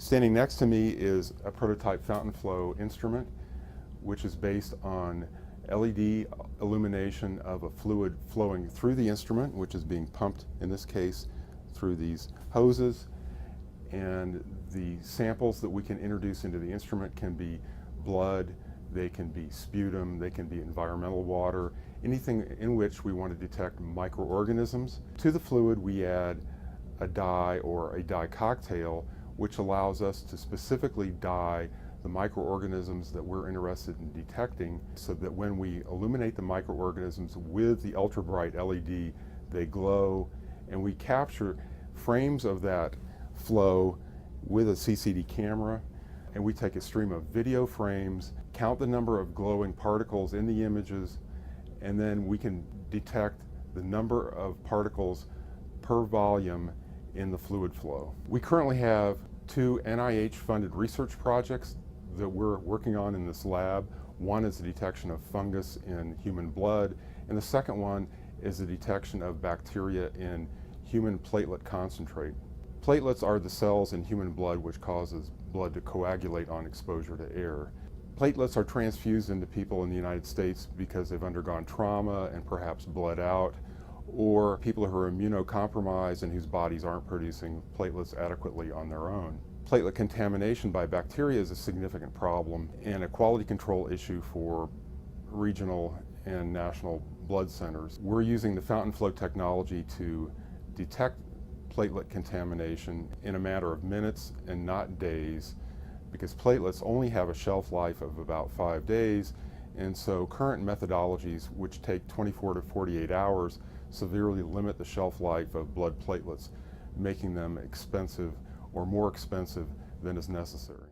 Standing next to me is a prototype fountain flow instrument, which is based on LED illumination of a fluid flowing through the instrument, which is being pumped, in this case, through these hoses. And the samples that we can introduce into the instrument can be blood, they can be sputum, they can be environmental water, anything in which we want to detect microorganisms. To the fluid we add a dye or a dye cocktail, which allows us to specifically dye the microorganisms that we're interested in detecting, so that when we illuminate the microorganisms with the ultra bright LED, they glow, and we capture frames of that flow with a CCD camera, and we take a stream of video frames, count the number of glowing particles in the images, and then we can detect the number of particles per volume in the fluid flow. We currently have 2 NIH-funded research projects that we're working on in this lab. One is the detection of fungus in human blood, and the second one is the detection of bacteria in human platelet concentrate. Platelets are the cells in human blood which causes blood to coagulate on exposure to air. Platelets are transfused into people in the United States because they've undergone trauma and perhaps bled out, or people who are immunocompromised and whose bodies aren't producing platelets adequately on their own. Platelet contamination by bacteria is a significant problem and a quality control issue for regional and national blood centers. We're using the fountain flow technology to detect platelet contamination in a matter of minutes and not days, because platelets only have a shelf life of about 5 days, and so current methodologies, which take 24 to 48 hours, severely limit the shelf life of blood platelets, making them expensive or more expensive than is necessary.